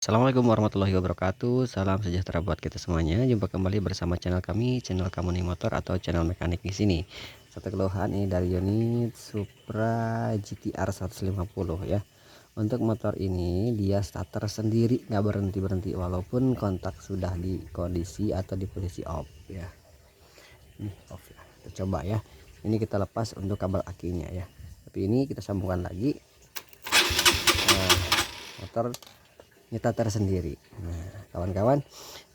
Assalamualaikum warahmatullahi wabarakatuh. Salam sejahtera buat kita semuanya. Jumpa kembali bersama channel kami, channel Kamuning Motor atau channel mekanik di sini. Satu keluhan ini dari unit Supra GTR 150 ya. Untuk motor ini dia starter sendiri, nggak berhenti walaupun kontak sudah di kondisi atau di posisi off ya. Ini off ya. Kita coba ya. Ini kita lepas untuk kabel akinya ya. Tapi ini kita sambungkan lagi. Motor nyata tersendiri. Nah, kawan-kawan,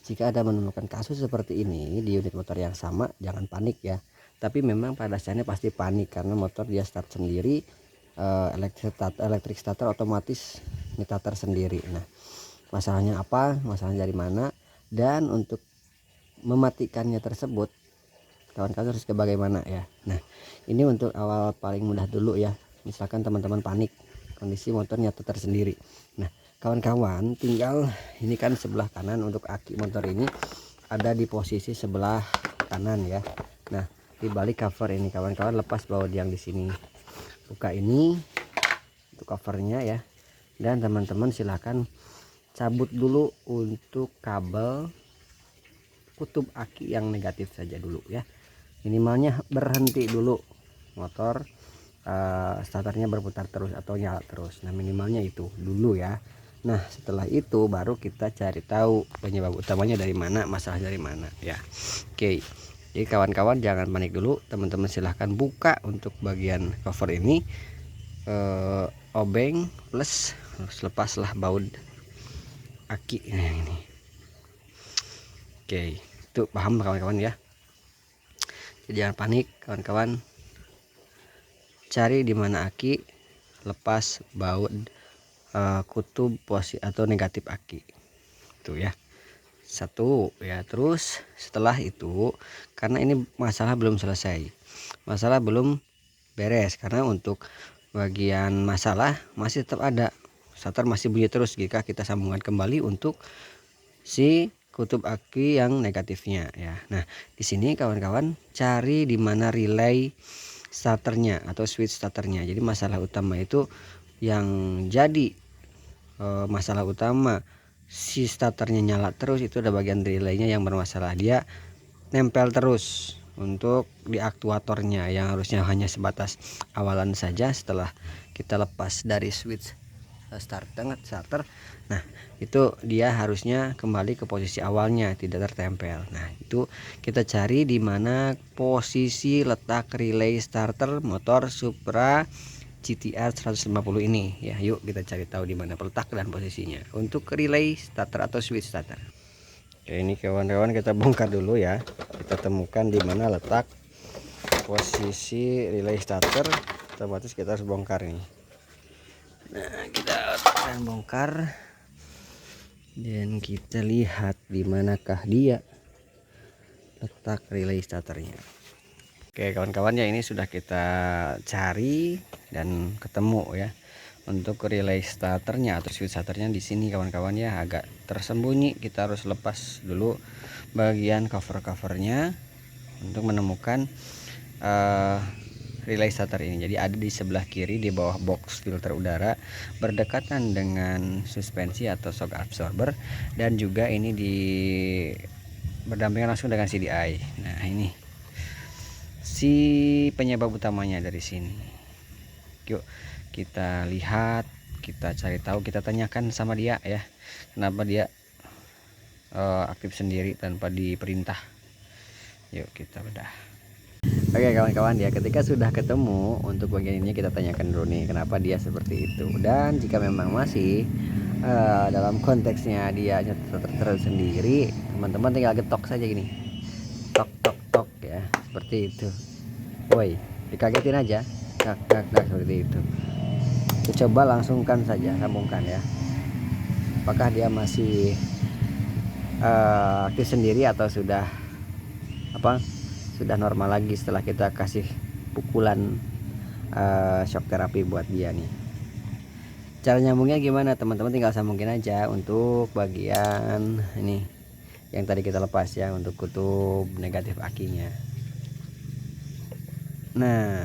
jika Anda menemukan kasus seperti ini di unit motor yang sama, jangan panik ya. Tapi memang pada dasarnya pasti panik karena motor dia start sendiri, elektrik starter otomatis nyata tersendiri. Nah, masalahnya apa? Masalahnya dari mana? Dan untuk mematikannya tersebut, kawan-kawan harus ke bagaimana ya. Nah, ini untuk awal paling mudah dulu ya. Misalkan teman-teman panik, kondisi motor nyata tersendiri. Nah, kawan-kawan tinggal ini kan sebelah kanan untuk aki motor ini ada di posisi sebelah kanan ya. Nah, di balik cover ini kawan-kawan lepas baut yang di sini, buka ini untuk covernya ya, dan teman-teman silahkan cabut dulu untuk kabel kutub aki yang negatif saja dulu ya. Minimalnya berhenti dulu motor, starternya berputar terus atau nyala terus. Nah, minimalnya itu dulu ya. Nah, setelah itu baru kita cari tahu penyebab utamanya dari mana, masalah dari mana ya. Oke, jadi kawan-kawan jangan panik dulu, teman-teman silahkan buka untuk bagian cover ini, obeng plus lepaslah baut aki. Nah, ini oke, itu paham kawan-kawan ya. Jadi jangan panik kawan-kawan, cari di mana aki, lepas baut kutub posisi atau negatif aki itu ya. Satu ya. Terus setelah itu, karena ini masalah belum selesai, masalah belum beres, karena untuk bagian masalah masih tetap ada, starter masih bunyi terus jika kita sambungkan kembali untuk si kutub aki yang negatifnya ya. Nah, di sini kawan-kawan cari di mana relay starternya atau switch starternya. Jadi masalah utama itu yang jadi masalah utama si starternya nyala terus, itu ada bagian relaynya yang bermasalah, dia nempel terus untuk di aktuatornya yang harusnya hanya sebatas awalan saja. Setelah kita lepas dari switch starter, nah itu dia harusnya kembali ke posisi awalnya, tidak tertempel. Nah, itu kita cari di mana posisi letak relay starter motor Supra GTR 150 ini ya. Yuk kita cari tahu di mana letak dan posisinya untuk relay starter atau switch starter. Oke, ini kawan-kawan kita bongkar dulu ya. Kita temukan di mana letak posisi relay starter, otomatis kita harus bongkar nih. Nah, kita akan bongkar dan kita lihat di manakah dia letak relay starternya. Oke kawan-kawan ya, ini sudah kita cari dan ketemu ya. Untuk relay starternya atau switch starternya di sini kawan-kawan ya, agak tersembunyi. Kita harus lepas dulu bagian cover-covernya untuk menemukan relay starter ini. Jadi ada di sebelah kiri di bawah box filter udara, berdekatan dengan suspensi atau shock absorber, dan juga ini di berdampingan langsung dengan CDI. Nah, ini si penyebab utamanya dari sini. Yuk kita lihat, kita cari tahu, kita tanyakan sama dia ya, kenapa dia aktif sendiri tanpa diperintah. Yuk kita bedah. Oke kawan-kawan ya, ketika sudah ketemu untuk bagian ini, kita tanyakan dulu nih kenapa dia seperti itu. Dan jika memang masih dalam konteksnya dia terus sendiri, teman-teman tinggal getok saja gini, tok tok tok ya, seperti itu. Woi, dikagetin aja, dak dak dak, seperti itu. Kita coba langsungkan saja, sambungkan ya, apakah dia masih aktif sendiri atau sudah sudah normal lagi setelah kita kasih pukulan shock terapi buat dia nih. Cara nyambungnya gimana teman-teman, tinggal sambungin aja untuk bagian ini yang tadi kita lepas ya, untuk kutub negatif akinya. Nah,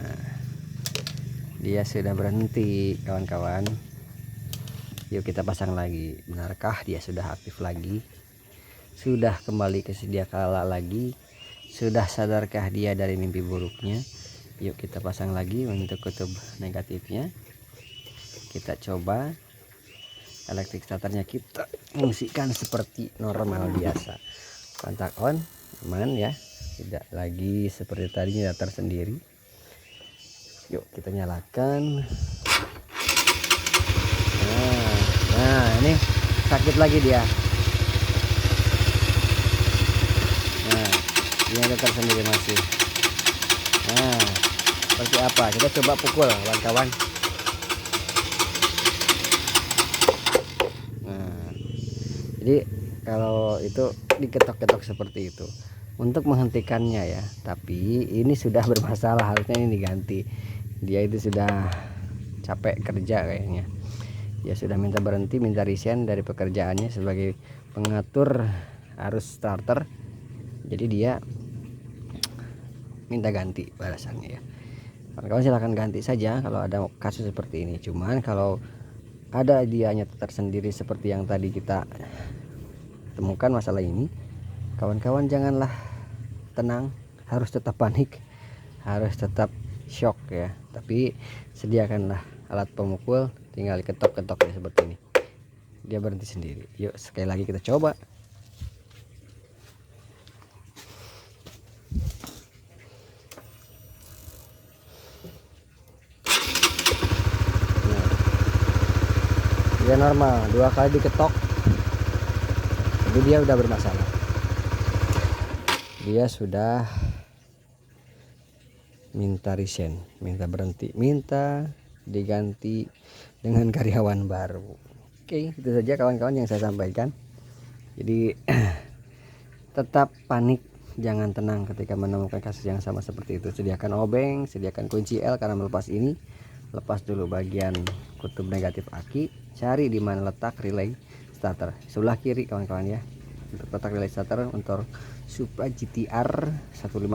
dia sudah berhenti kawan-kawan. Yuk kita pasang lagi. Benarkah dia sudah aktif lagi? Sudah kembali ke sedia kala lagi? Sudah sadarkah dia dari mimpi buruknya? Yuk kita pasang lagi untuk kutub negatifnya. Kita coba elektrik starternya kita fungsikan seperti normal biasa. Kontak on, aman ya. Tidak lagi seperti tadinya datar sendiri. Yuk kita nyalakan. Nah ini sakit lagi dia. Nah dia datar sendiri masih. Nah seperti apa, kita coba pukul kawan-kawan. Nah jadi kalau itu diketok-ketok seperti itu untuk menghentikannya ya, tapi ini sudah bermasalah, harusnya ini diganti. Dia itu sudah capek kerja kayaknya. Dia sudah minta berhenti, minta resign dari pekerjaannya sebagai pengatur arus starter. Jadi dia minta ganti balasannya ya. Kawan-kawan silahkan ganti saja kalau ada kasus seperti ini. Cuman kalau ada dianya tersendiri seperti yang tadi kita temukan masalah ini, kawan-kawan janganlah tenang, harus tetap panik, harus tetap shock ya. Tapi sediakanlah alat pemukul, tinggal ketok-ketok ya seperti ini, dia berhenti sendiri. Yuk sekali lagi kita coba. Nah, dia normal, 2 kali diketok tapi dia udah bermasalah. Dia sudah minta resign, minta berhenti, minta diganti dengan karyawan baru. Oke, itu saja kawan-kawan yang saya sampaikan. Jadi tetap panik, jangan tenang ketika menemukan kasus yang sama seperti itu. Sediakan obeng, sediakan kunci L karena melepas ini. Lepas dulu bagian kutub negatif aki, cari di mana letak relay starter. Sebelah kiri kawan-kawan ya. Untuk letak relay starter untuk Supra GTR 150,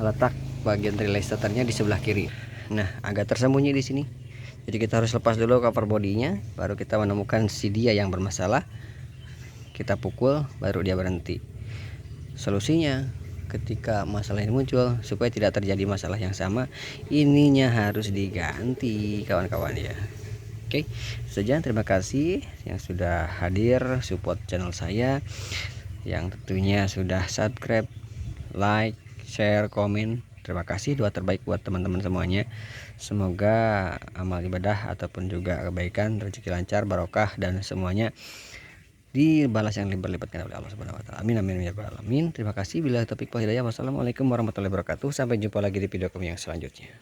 letak bagian relay starternya di sebelah kiri. Nah, agak tersembunyi di sini. Jadi kita harus lepas dulu cover bodinya, baru kita menemukan si dia yang bermasalah. Kita pukul, baru dia berhenti. Solusinya, ketika masalah ini muncul, supaya tidak terjadi masalah yang sama, ininya harus diganti kawan-kawan ya. Oke, saja. Terima kasih yang sudah hadir support channel saya, yang tentunya sudah subscribe, like, share, komen. Terima kasih, doa terbaik buat teman-teman semuanya. Semoga amal ibadah ataupun juga kebaikan, rezeki lancar, barokah, dan semuanya dibalas yang berlipat-lipat oleh Allah Subhanahu wa taala. Amin amin ya rabbal alamin. Terima kasih. Bila taufiq wal hidayah. Wassalamualaikum warahmatullahi wabarakatuh. Sampai jumpa lagi di video kami yang selanjutnya.